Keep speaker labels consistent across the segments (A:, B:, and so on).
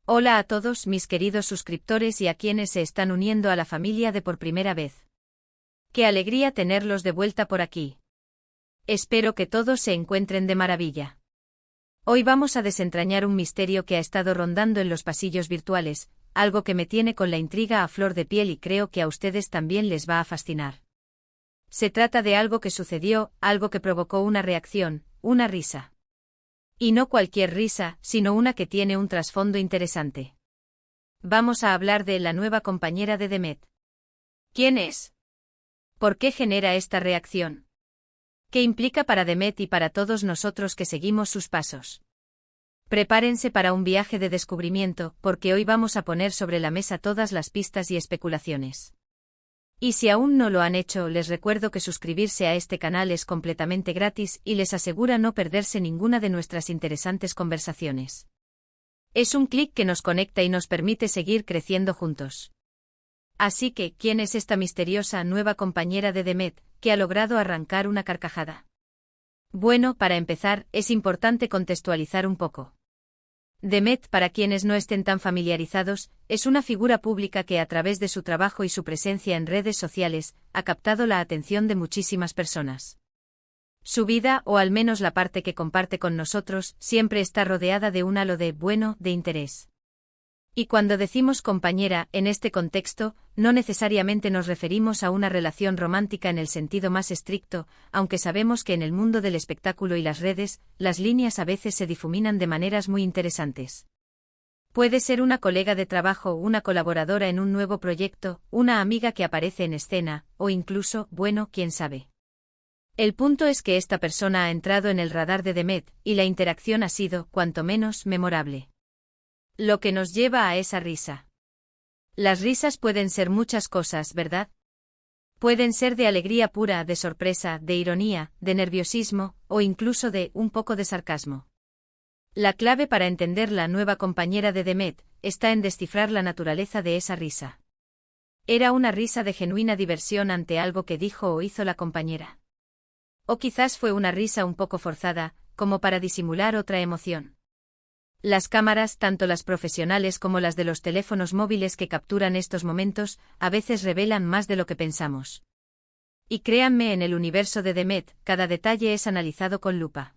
A: Hola a todos mis queridos suscriptores y a quienes se están uniendo a la familia de por primera vez. Qué alegría tenerlos de vuelta por aquí. Espero que todos se encuentren de maravilla. Hoy vamos a desentrañar un misterio que ha estado rondando en los pasillos virtuales, algo que me tiene con la intriga a flor de piel y creo que a ustedes también les va a fascinar. Se trata de algo que sucedió, algo que provocó una reacción, una risa. Y no cualquier risa, sino una que tiene un trasfondo interesante. Vamos a hablar de la nueva compañera de Demet. ¿Quién es? ¿Por qué genera esta reacción? ¿Qué implica para Demet y para todos nosotros que seguimos sus pasos? Prepárense para un viaje de descubrimiento, porque hoy vamos a poner sobre la mesa todas las pistas y especulaciones. Y si aún no lo han hecho, les recuerdo que suscribirse a este canal es completamente gratis y les asegura no perderse ninguna de nuestras interesantes conversaciones. Es un clic que nos conecta y nos permite seguir creciendo juntos. Así que, ¿quién es esta misteriosa nueva compañera de Demet, que ha logrado arrancar una carcajada? Bueno, para empezar, es importante contextualizar un poco. Demet, para quienes no estén tan familiarizados, es una figura pública que a través de su trabajo y su presencia en redes sociales, ha captado la atención de muchísimas personas. Su vida, o al menos la parte que comparte con nosotros, siempre está rodeada de un halo de interés. Y cuando decimos compañera, en este contexto, no necesariamente nos referimos a una relación romántica en el sentido más estricto, aunque sabemos que en el mundo del espectáculo y las redes, las líneas a veces se difuminan de maneras muy interesantes. Puede ser una colega de trabajo, una colaboradora en un nuevo proyecto, una amiga que aparece en escena, o incluso, quién sabe. El punto es que esta persona ha entrado en el radar de Demet, y la interacción ha sido, cuanto menos, memorable. Lo que nos lleva a esa risa. Las risas pueden ser muchas cosas, ¿verdad? Pueden ser de alegría pura, de sorpresa, de ironía, de nerviosismo, o incluso de un poco de sarcasmo. La clave para entender la nueva compañera de Demet está en descifrar la naturaleza de esa risa. ¿Era una risa de genuina diversión ante algo que dijo o hizo la compañera? O quizás fue una risa un poco forzada, como para disimular otra emoción. Las cámaras, tanto las profesionales como las de los teléfonos móviles que capturan estos momentos, a veces revelan más de lo que pensamos. Y créanme, en el universo de Demet, cada detalle es analizado con lupa.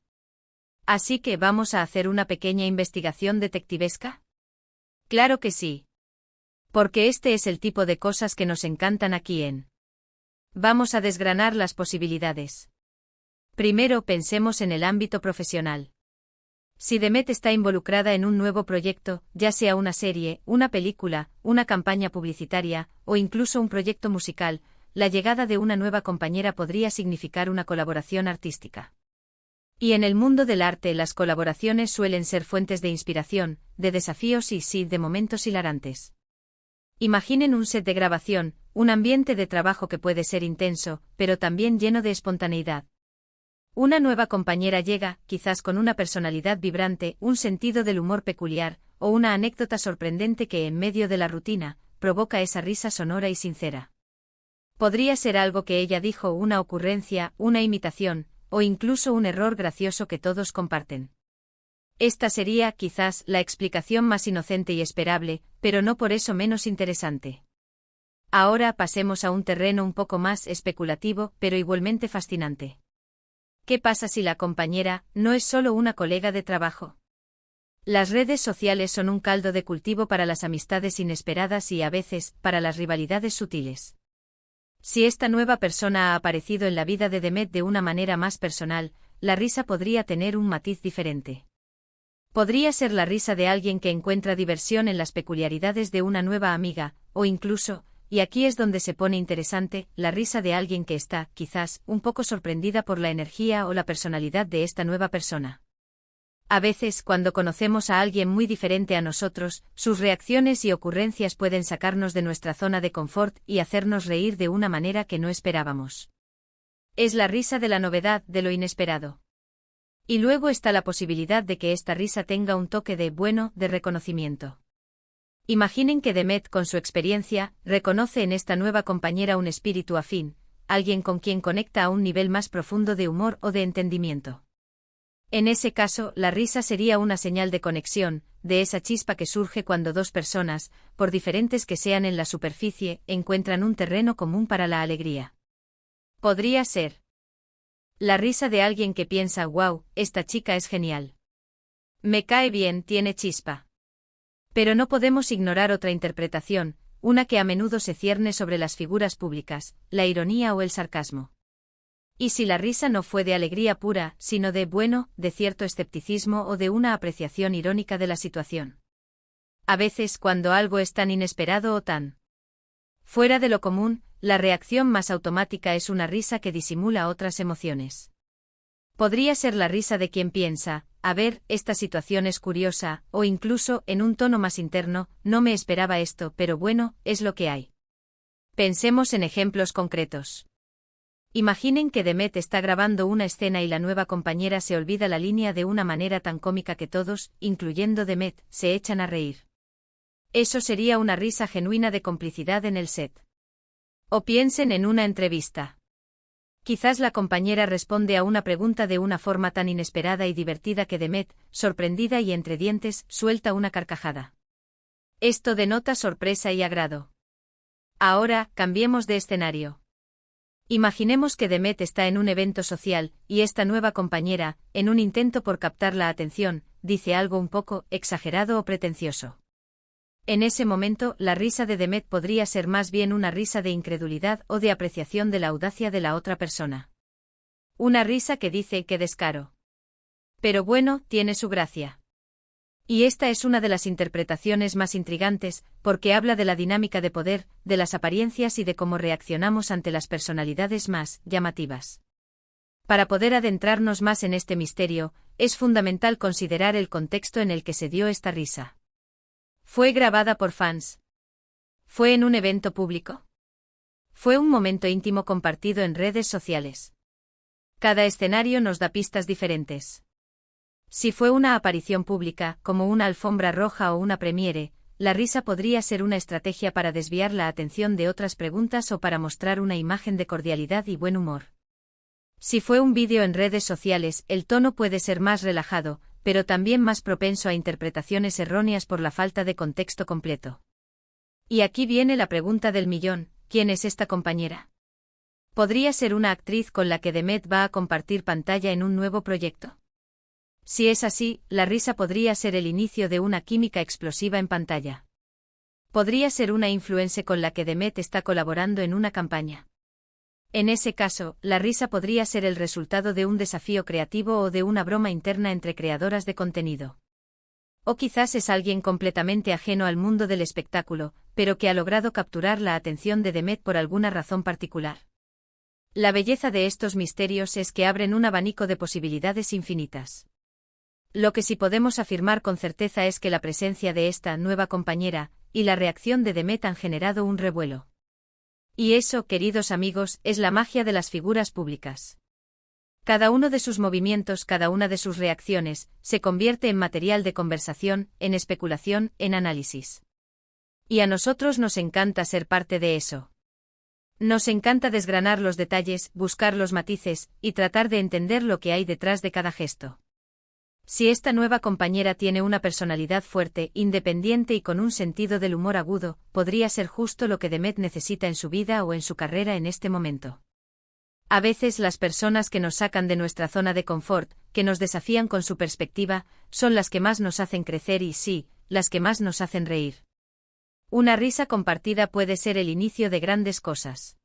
A: Así que, ¿vamos a hacer una pequeña investigación detectivesca? Claro que sí. Porque este es el tipo de cosas que nos encantan aquí en. Vamos a desgranar las posibilidades. Primero pensemos en el ámbito profesional. Si Demet está involucrada en un nuevo proyecto, ya sea una serie, una película, una campaña publicitaria, o incluso un proyecto musical, la llegada de una nueva compañera podría significar una colaboración artística. Y en el mundo del arte las colaboraciones suelen ser fuentes de inspiración, de desafíos y sí, de momentos hilarantes. Imaginen un set de grabación, un ambiente de trabajo que puede ser intenso, pero también lleno de espontaneidad. Una nueva compañera llega, quizás con una personalidad vibrante, un sentido del humor peculiar, o una anécdota sorprendente que en medio de la rutina, provoca esa risa sonora y sincera. Podría ser algo que ella dijo, una ocurrencia, una imitación, o incluso un error gracioso que todos comparten. Esta sería, quizás, la explicación más inocente y esperable, pero no por eso menos interesante. Ahora pasemos a un terreno un poco más especulativo, pero igualmente fascinante. ¿Qué pasa si la compañera no es solo una colega de trabajo? Las redes sociales son un caldo de cultivo para las amistades inesperadas y a veces, para las rivalidades sutiles. Si esta nueva persona ha aparecido en la vida de Demet de una manera más personal, la risa podría tener un matiz diferente. Podría ser la risa de alguien que encuentra diversión en las peculiaridades de una nueva amiga, o incluso, y aquí es donde se pone interesante, la risa de alguien que está, quizás, un poco sorprendida por la energía o la personalidad de esta nueva persona. A veces, cuando conocemos a alguien muy diferente a nosotros, sus reacciones y ocurrencias pueden sacarnos de nuestra zona de confort y hacernos reír de una manera que no esperábamos. Es la risa de la novedad, de lo inesperado. Y luego está la posibilidad de que esta risa tenga un toque de reconocimiento. Imaginen que Demet, con su experiencia, reconoce en esta nueva compañera un espíritu afín, alguien con quien conecta a un nivel más profundo de humor o de entendimiento. En ese caso, la risa sería una señal de conexión, de esa chispa que surge cuando dos personas, por diferentes que sean en la superficie, encuentran un terreno común para la alegría. Podría ser la risa de alguien que piensa, wow, esta chica es genial. Me cae bien, tiene chispa. Pero no podemos ignorar otra interpretación, una que a menudo se cierne sobre las figuras públicas, la ironía o el sarcasmo. ¿Y si la risa no fue de alegría pura, sino de, bueno, de cierto escepticismo o de una apreciación irónica de la situación? A veces, cuando algo es tan inesperado o tan fuera de lo común, la reacción más automática es una risa que disimula otras emociones. Podría ser la risa de quien piensa, a ver, esta situación es curiosa, o incluso, en un tono más interno, no me esperaba esto, pero bueno, es lo que hay. Pensemos en ejemplos concretos. Imaginen que Demet está grabando una escena y la nueva compañera se olvida la línea de una manera tan cómica que todos, incluyendo Demet, se echan a reír. Eso sería una risa genuina de complicidad en el set. O piensen en una entrevista. Quizás la compañera responde a una pregunta de una forma tan inesperada y divertida que Demet, sorprendida y entre dientes, suelta una carcajada. Esto denota sorpresa y agrado. Ahora, cambiemos de escenario. Imaginemos que Demet está en un evento social, y esta nueva compañera, en un intento por captar la atención, dice algo un poco exagerado o pretencioso. En ese momento, la risa de Demet podría ser más bien una risa de incredulidad o de apreciación de la audacia de la otra persona. Una risa que dice ¡qué descaro! Pero bueno, tiene su gracia. Y esta es una de las interpretaciones más intrigantes, porque habla de la dinámica de poder, de las apariencias y de cómo reaccionamos ante las personalidades más llamativas. Para poder adentrarnos más en este misterio, es fundamental considerar el contexto en el que se dio esta risa. ¿Fue grabada por fans? ¿Fue en un evento público? ¿Fue un momento íntimo compartido en redes sociales? Cada escenario nos da pistas diferentes. Si fue una aparición pública, como una alfombra roja o una premiere, la risa podría ser una estrategia para desviar la atención de otras preguntas o para mostrar una imagen de cordialidad y buen humor. Si fue un vídeo en redes sociales, el tono puede ser más relajado, pero también más propenso a interpretaciones erróneas por la falta de contexto completo. Y aquí viene la pregunta del millón, ¿quién es esta compañera? ¿Podría ser una actriz con la que Demet va a compartir pantalla en un nuevo proyecto? Si es así, la risa podría ser el inicio de una química explosiva en pantalla. Podría ser una influencer con la que Demet está colaborando en una campaña. En ese caso, la risa podría ser el resultado de un desafío creativo o de una broma interna entre creadoras de contenido. O quizás es alguien completamente ajeno al mundo del espectáculo, pero que ha logrado capturar la atención de Demet por alguna razón particular. La belleza de estos misterios es que abren un abanico de posibilidades infinitas. Lo que sí podemos afirmar con certeza es que la presencia de esta nueva compañera y la reacción de Demet han generado un revuelo. Y eso, queridos amigos, es la magia de las figuras públicas. Cada uno de sus movimientos, cada una de sus reacciones, se convierte en material de conversación, en especulación, en análisis. Y a nosotros nos encanta ser parte de eso. Nos encanta desgranar los detalles, buscar los matices, y tratar de entender lo que hay detrás de cada gesto. Si esta nueva compañera tiene una personalidad fuerte, independiente y con un sentido del humor agudo, podría ser justo lo que Demet necesita en su vida o en su carrera en este momento. A veces las personas que nos sacan de nuestra zona de confort, que nos desafían con su perspectiva, son las que más nos hacen crecer y sí, las que más nos hacen reír. Una risa compartida puede ser el inicio de grandes cosas.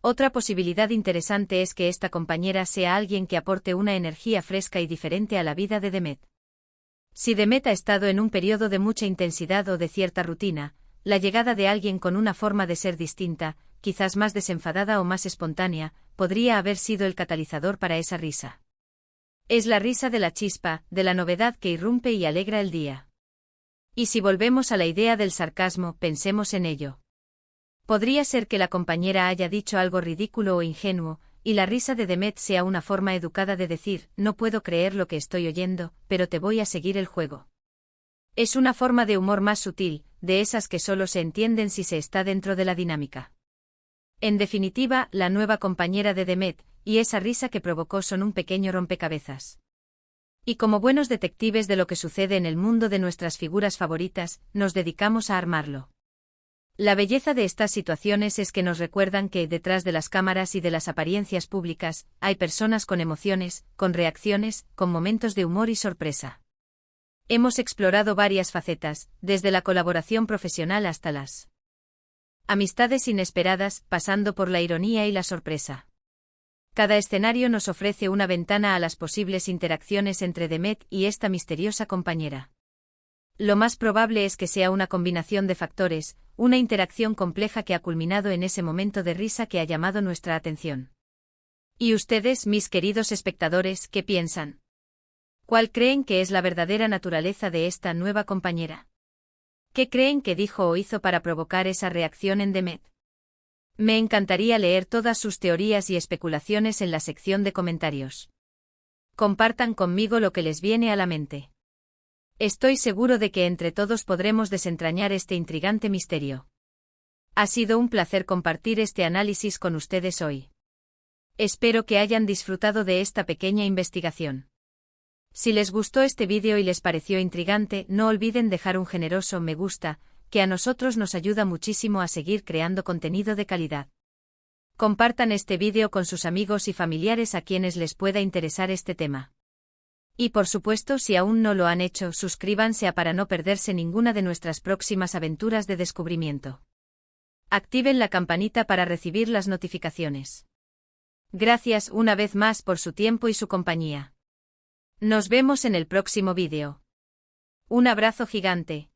A: Otra posibilidad interesante es que esta compañera sea alguien que aporte una energía fresca y diferente a la vida de Demet. Si Demet ha estado en un periodo de mucha intensidad o de cierta rutina, la llegada de alguien con una forma de ser distinta, quizás más desenfadada o más espontánea, podría haber sido el catalizador para esa risa. Es la risa de la chispa, de la novedad que irrumpe y alegra el día. Y si volvemos a la idea del sarcasmo, pensemos en ello. Podría ser que la compañera haya dicho algo ridículo o ingenuo, y la risa de Demet sea una forma educada de decir, no puedo creer lo que estoy oyendo, pero te voy a seguir el juego. Es una forma de humor más sutil, de esas que solo se entienden si se está dentro de la dinámica. En definitiva, la nueva compañera de Demet, y esa risa que provocó son un pequeño rompecabezas. Y como buenos detectives de lo que sucede en el mundo de nuestras figuras favoritas, nos dedicamos a armarlo. La belleza de estas situaciones es que nos recuerdan que, detrás de las cámaras y de las apariencias públicas, hay personas con emociones, con reacciones, con momentos de humor y sorpresa. Hemos explorado varias facetas, desde la colaboración profesional hasta las amistades inesperadas, pasando por la ironía y la sorpresa. Cada escenario nos ofrece una ventana a las posibles interacciones entre Demet y esta misteriosa compañera. Lo más probable es que sea una combinación de factores, una interacción compleja que ha culminado en ese momento de risa que ha llamado nuestra atención. ¿Y ustedes, mis queridos espectadores, qué piensan? ¿Cuál creen que es la verdadera naturaleza de esta nueva compañera? ¿Qué creen que dijo o hizo para provocar esa reacción en Demet? Me encantaría leer todas sus teorías y especulaciones en la sección de comentarios. Compartan conmigo lo que les viene a la mente. Estoy seguro de que entre todos podremos desentrañar este intrigante misterio. Ha sido un placer compartir este análisis con ustedes hoy. Espero que hayan disfrutado de esta pequeña investigación. Si les gustó este vídeo y les pareció intrigante, no olviden dejar un generoso me gusta, que a nosotros nos ayuda muchísimo a seguir creando contenido de calidad. Compartan este vídeo con sus amigos y familiares a quienes les pueda interesar este tema. Y por supuesto, si aún no lo han hecho, suscríbanse para no perderse ninguna de nuestras próximas aventuras de descubrimiento. Activen la campanita para recibir las notificaciones. Gracias una vez más por su tiempo y su compañía. Nos vemos en el próximo vídeo. Un abrazo gigante.